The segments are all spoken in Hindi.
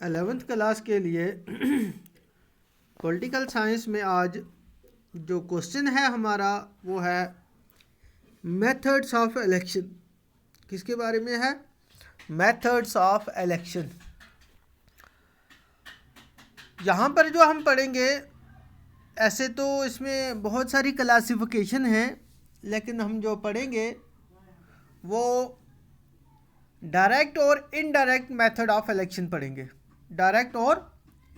11th क्लास के लिए पॉलिटिकल साइंस में आज जो क्वेश्चन है हमारा वो है मेथड्स ऑफ इलेक्शन। किसके बारे में है? Methods of election. यहाँ पर जो हम पढ़ेंगे, ऐसे तो इसमें बहुत सारी क्लासिफिकेशन है, लेकिन हम जो पढ़ेंगे वो डायरेक्ट और इनडायरेक्ट मेथड ऑफ इलेक्शन पढ़ेंगे। डायरेक्ट और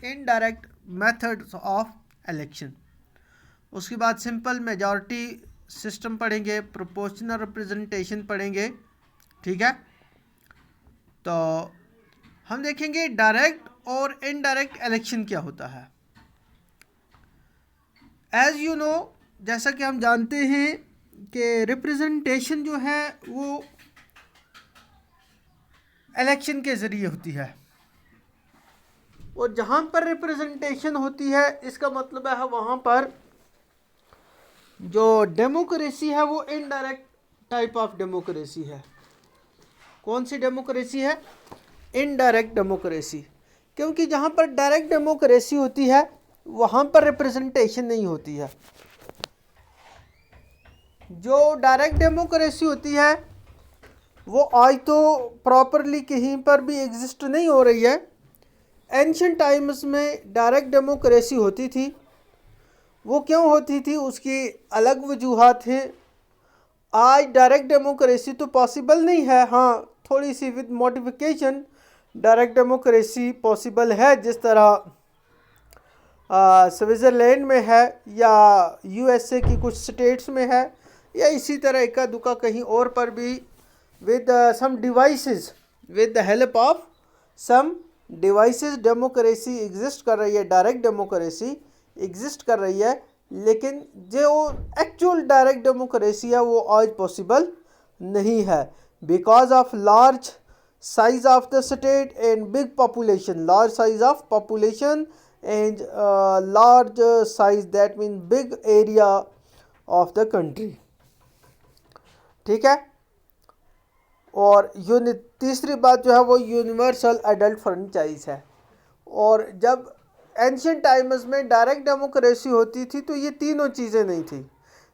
इनडायरेक्ट मेथड्स ऑफ इलेक्शन। उसके बाद सिंपल मेजॉरिटी सिस्टम पढ़ेंगे, प्रोपोर्शनल रिप्रेजेंटेशन पढ़ेंगे। ठीक है, तो हम देखेंगे डायरेक्ट और इनडायरेक्ट इलेक्शन क्या होता है। एज यू नो, जैसा कि हम जानते हैं कि रिप्रेजेंटेशन जो है वो इलेक्शन के ज़रिए होती है, और जहाँ पर रिप्रेजेंटेशन होती है इसका मतलब है वहाँ पर जो डेमोक्रेसी है वो इनडायरेक्ट टाइप ऑफ डेमोक्रेसी है। कौन सी डेमोक्रेसी है? Indirect democracy. क्योंकि जहाँ पर डायरेक्ट डेमोक्रेसी होती है वहाँ पर रिप्रेजेंटेशन नहीं होती है। जो डायरेक्ट डेमोक्रेसी होती है वो आज तो प्रॉपरली कहीं पर भी एग्जिस्ट नहीं हो रही है। एंशिएंट टाइम्स में डायरेक्ट डेमोक्रेसी होती थी। वो क्यों होती थी उसकी अलग वजूहात हैं। आज डायरेक्ट डेमोक्रेसी तो पॉसिबल नहीं है। हाँ, थोड़ी सी with modification direct democracy possible है, जिस तरह स्विट्ज़रलैंड में है या यूएसए की कुछ स्टेट्स में है, या इसी तरह इक्का दुक्का कहीं और पर भी with some devices, with the help of some devices democracy exist कर रही है, डायरेक्ट डेमोक्रेसी एग्जिस्ट कर रही है। लेकिन जो एक्चुअल डायरेक्ट डेमोक्रेसी है वो आज पॉसिबल नहीं है, because of large size of the state and big population. Large size of population and large size, that mean big area of the country. ठीक है, और तीसरी बात जो है वो यूनिवर्सल एडल्ट फ्रेंचाइज है। और जब एंशिएंट टाइम्स में डायरेक्ट डेमोक्रेसी होती थी तो ये तीनों चीज़ें नहीं थी।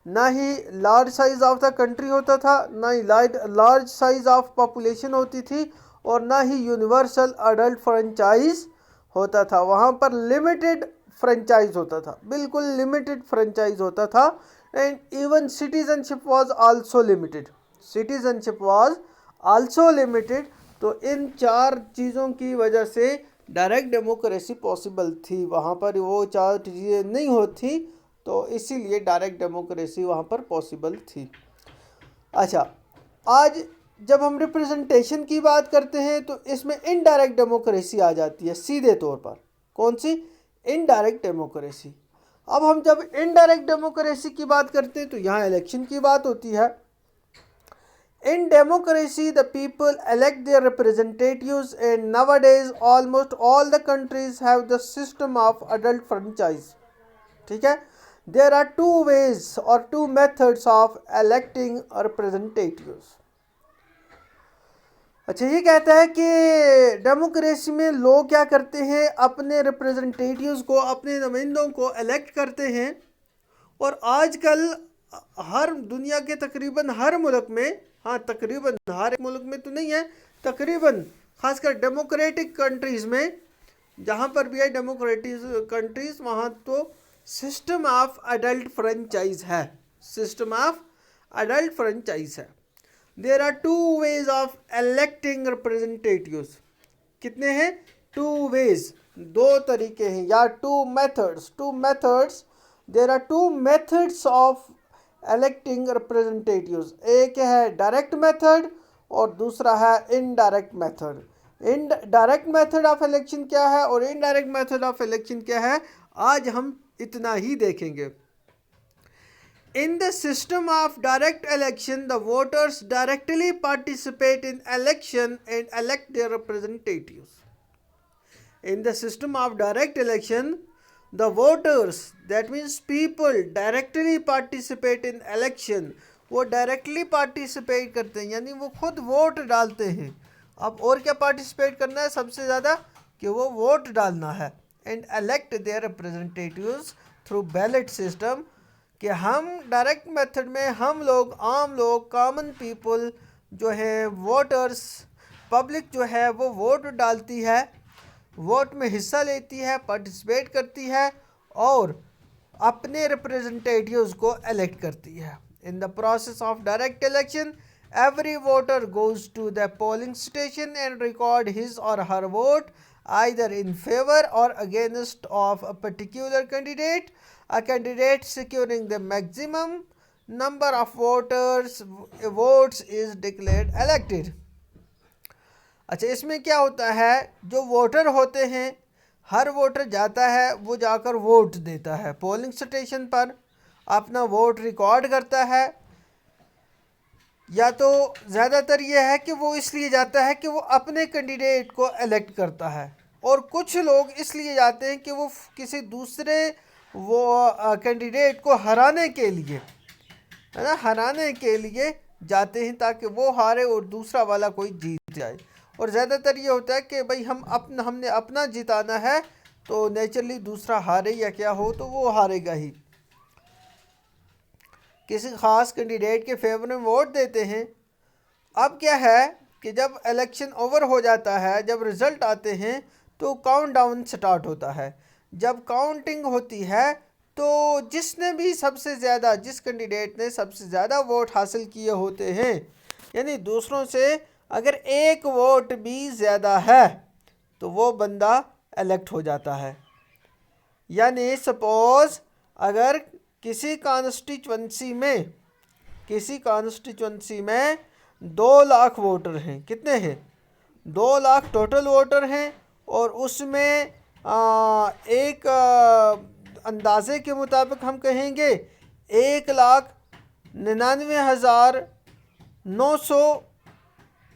ना ही large size of the country होता था, ना ही लार्ज साइज ऑफ पॉपुलेशन होती थी, और ना ही यूनिवर्सल एडल्ट फ्रेंचाइज होता था। वहाँ पर लिमिटेड फ्रेंचाइज होता था, बिल्कुल लिमिटेड फ्रेंचाइज होता था। And even citizenship was also limited. Citizenship was also limited. तो इन चार चीज़ों की वजह से डायरेक्ट डेमोक्रेसी पॉसिबल थी। वहाँ पर वो चार चीज़ें नहीं होती, तो इसीलिए डायरेक्ट डेमोक्रेसी वहाँ पर पॉसिबल थी। अच्छा, आज जब हम रिप्रेजेंटेशन की बात करते हैं तो इसमें इनडायरेक्ट डेमोक्रेसी आ जाती है सीधे तौर पर। कौन सी? Indirect democracy. अब हम जब इनडायरेक्ट डेमोक्रेसी की बात करते हैं तो यहाँ इलेक्शन की बात होती है। In democracy, the people elect their representatives, and nowadays almost all the countries have the system of adult franchise. ठीक है, there are two ways or two methods of electing representatives. अच्छा, ये कहता है कि डेमोक्रेसी में लोग क्या करते हैं, अपने रिप्रेजेंटेटिव्स को, अपने नुमाइंदों को इलेक्ट करते हैं। और आजकल हर दुनिया के तकरीबन हर मुल्क में, हाँ तकरीबन हर एक मुल्क में तो नहीं है, तकरीबन खासकर डेमोक्रेटिक कंट्रीज़ में, जहाँ पर भी है डेमोक्रेटिक कंट्रीज़, वहाँ तो सिस्टम ऑफ अडल्ट फ्रेंचाइज है। सिस्टम ऑफ अडल्ट फ्रेंचाइज है। There are two ways of electing representatives. कितने हैं? टू वेज, दो तरीके हैं, या two methods. There are two methods of electing representatives. एक है डायरेक्ट मेथड और दूसरा है indirect method. Direct method of election क्या है और इनडायरेक्ट मेथड ऑफ इलेक्शन क्या है, आज हम इतना ही देखेंगे। In the system of direct election, the voters directly participate in election and elect their representatives. In the system of direct election, the voters, that means people, directly participate in election. वो डायरेक्टली पार्टिसिपेट करते हैं, यानी वो खुद वोट डालते हैं। अब और क्या पार्टिसिपेट करना है? सबसे ज़्यादा कि वो वोट डालना है, and elect their representatives through ballot system, कि हम डायरेक्ट मेथड में हम लोग, आम लोग, कॉमन पीपल जो है, वोटर्स, पब्लिक जो है वो वोट डालती है, वोट में हिस्सा लेती है, पार्टिसिपेट करती है और अपने रिप्रेजेंटेटिव्स को इलेक्ट करती है। In the process of direct election every voter goes to the polling station and record his or her vote either in favor or against of a particular candidate. A candidate securing the maximum number of votes is declared elected. अच्छा, इसमें क्या होता है, जो वोटर होते हैं, हर वोटर जाता है, वो जाकर वोट देता है पोलिंग स्टेशन पर, अपना वोट रिकॉर्ड करता है। या तो ज़्यादातर ये है कि वो इसलिए जाता है कि वो अपने कैंडिडेट को इलेक्ट करता है, और कुछ लोग इसलिए जाते हैं कि वो किसी दूसरे वो कैंडिडेट को हराने के लिए, है ना, हराने के लिए जाते हैं ताकि वो हारे और दूसरा वाला कोई जीत जाए। और ज़्यादातर ये होता है कि भाई हमने अपना जिताना है, तो नेचुरली दूसरा हारे या क्या हो तो वो हारेगा ही। किसी ख़ास कैंडिडेट के फेवर में वोट देते हैं। अब क्या है कि जब इलेक्शन ओवर हो जाता है, जब रिज़ल्ट आते हैं तो काउंट डाउन स्टार्ट होता है। जब काउंटिंग होती है तो जिसने भी सबसे ज़्यादा, जिस कैंडिडेट ने सबसे ज़्यादा वोट हासिल किए होते हैं, यानी दूसरों से अगर एक वोट भी ज़्यादा है तो वो बंदा इलेक्ट हो जाता है। यानी सपोज़ अगर किसी कॉन्स्टिट्यूंसी में 2 लाख वोटर हैं, कितने हैं, 2 लाख टोटल वोटर हैं, और उसमें एक अंदाजे के मुताबिक हम कहेंगे 1,99,900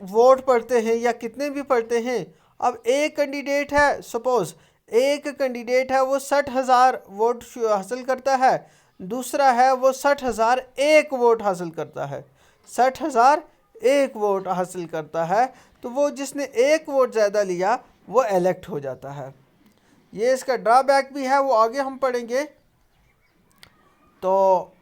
वोट पड़ते हैं या कितने भी पड़ते हैं। अब एक कैंडिडेट है, सपोज़ एक कैंडिडेट है वो 60,000 वोट हासिल करता है, दूसरा है वो 60,001 वोट हासिल करता है, 60,001 वोट हासिल करता है, तो वो जिसने एक वोट ज़्यादा लिया वो इलेक्ट हो जाता है। ये इसका ड्रॉबैक भी है, वो आगे हम पढ़ेंगे। तो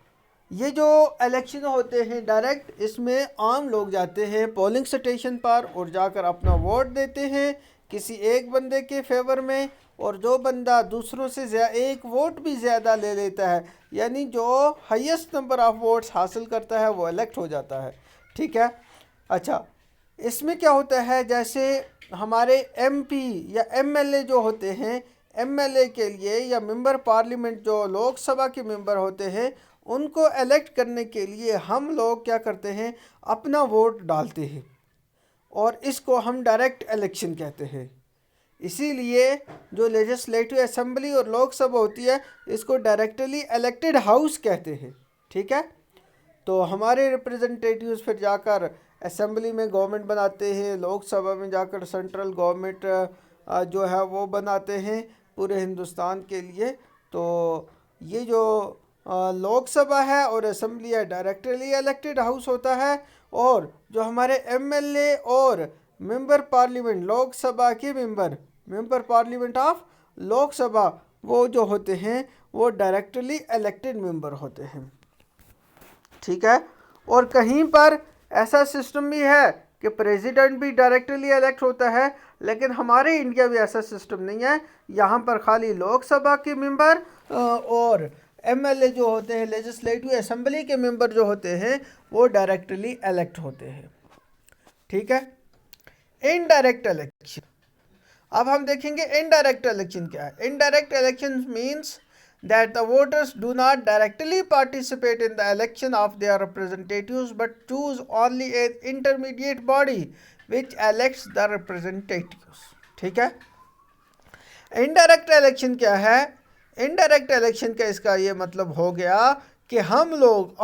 ये जो इलेक्शन होते हैं डायरेक्ट, इसमें आम लोग जाते हैं पोलिंग स्टेशन पर और जाकर अपना वोट देते हैं किसी एक बंदे के फेवर में, और जो बंदा दूसरों से एक वोट भी ज़्यादा ले लेता है, यानी जो हाईएस्ट नंबर ऑफ़ वोट्स हासिल करता है वो इलेक्ट हो जाता है। ठीक है। अच्छा, इसमें क्या होता है, जैसे हमारे एमपी या एमएलए जो होते हैं, एमएलए के लिए या मेंबर पार्लियामेंट जो लोकसभा के मेंबर होते हैं, उनको इलेक्ट करने के लिए हम लोग क्या करते हैं, अपना वोट डालते हैं, और इसको हम डायरेक्ट इलेक्शन कहते हैं। इसीलिए जो लेजिस्लेटिव असेंबली और लोकसभा होती है, इसको डायरेक्टली इलेक्टेड हाउस कहते हैं। ठीक है। तो हमारे रिप्रेजेंटेटिव्स फिर जाकर असेंबली में गवर्नमेंट बनाते हैं, लोकसभा में जाकर सेंट्रल गवर्नमेंट जो है वो बनाते हैं पूरे हिंदुस्तान के लिए। तो ये जो लोकसभा है और असेंबली है, डायरेक्टली इलेक्टेड हाउस होता है, और जो हमारे एमएलए और मेंबर पार्लियामेंट, लोकसभा के मेंबर पार्लियामेंट ऑफ लोकसभा, वो जो होते हैं वो डायरेक्टली इलेक्टेड मेंबर होते हैं। ठीक है। और कहीं पर ऐसा सिस्टम भी है कि प्रेसिडेंट भी डायरेक्टली इलेक्ट होता है, लेकिन हमारे इंडिया में ऐसा सिस्टम नहीं है। यहाँ पर खाली लोकसभा के मेंबर और एमएलए जो होते हैं, लेजिस्लेटिव असेंबली के मेंबर जो होते हैं, वो डायरेक्टली इलेक्ट होते हैं। ठीक है। इनडायरेक्ट इलेक्शन, अब हम देखेंगे इनडायरेक्ट इलेक्शन क्या है। Indirect election means that the voters do not directly participate in the election of their representatives but choose only an intermediate body which elects the representatives। ठीक है। इनडायरेक्ट इलेक्शन क्या है? इनडायरेक्ट इलेक्शन का इसका ये मतलब हो गया कि हम लोग,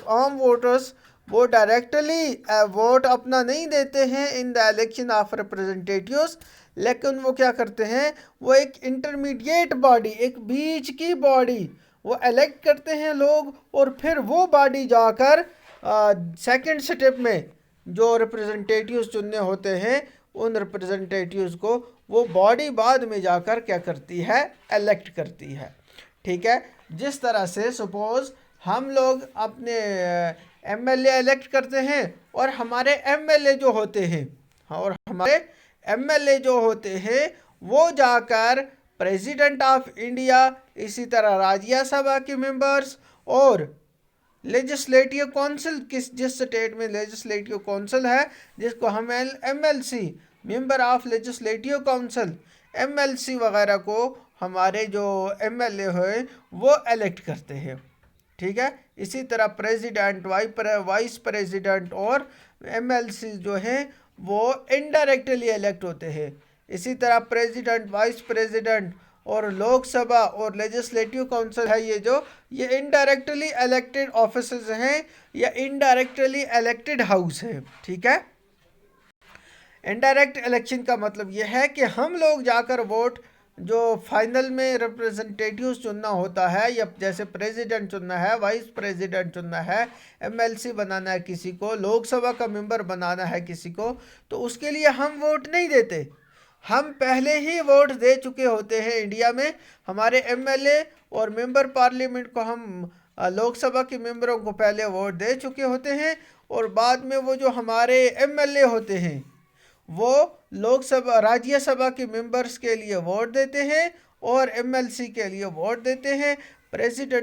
आम वोटर्स, वो डायरेक्टली वोट अपना नहीं देते हैं in the election of representatives, लेकिन वो क्या करते हैं, वो एक इंटरमीडिएट बॉडी, एक बीच की बॉडी वो इलेक्ट करते हैं लोग, और फिर वो बॉडी जाकर सेकंड स्टेप में जो रिप्रेजेंटेटिव्स चुनने होते हैं उन रिप्रेजेंटेटिव्स को वो बॉडी बाद में जाकर क्या करती है, इलेक्ट करती है। ठीक है, जिस तरह से सपोज हम लोग अपने एमएलए इलेक्ट करते हैं और हमारे एमएलए जो होते हैं, और हमारे एमएलए जो होते हैं वो जाकर प्रेसिडेंट ऑफ इंडिया, इसी तरह राज्यसभा के मेंबर्स और लेजिस्लेटिव काउंसिल, जिस स्टेट में लेजिस्लेटिव काउंसिल है जिसको हम MLC, member of legislative council, MLC वगैरह को हमारे जो एमएलए हैं वो इलेक्ट करते हैं। ठीक है, इसी तरह प्रेसिडेंट, वाइस प्रेसिडेंट और एमएलसी जो हैं वो इनडायरेक्टली इलेक्ट होते हैं। इसी तरह प्रेसिडेंट, वाइस प्रेसिडेंट और लोकसभा और लेजिस्लेटिव काउंसिल है, ये इनडायरेक्टली इलेक्टेड ऑफिसर्स हैं या इनडायरेक्टली इलेक्टेड हाउस है। ठीक है, इनडायरेक्ट इलेक्शन का मतलब यह है कि हम लोग जाकर वोट, जो फाइनल में रिप्रेजेंटेटिव्स चुनना होता है, या जैसे प्रेसिडेंट चुनना है, वाइस प्रेसिडेंट चुनना है, एमएलसी बनाना है किसी को, लोकसभा का मेंबर बनाना है किसी को, तो उसके लिए हम वोट नहीं देते, हम पहले ही वोट दे चुके होते हैं। इंडिया में हमारे एमएलए और मेंबर पार्लियामेंट को हम लोकसभा के मेंबरों को पहले वोट दे चुके होते हैं, और बाद में वो जो हमारे एमएलए होते हैं वो लोकसभा, राज्यसभा के मेंबर्स के लिए वोट देते हैं और एमएलसी के लिए वोट देते हैं। प्रेसिडेंट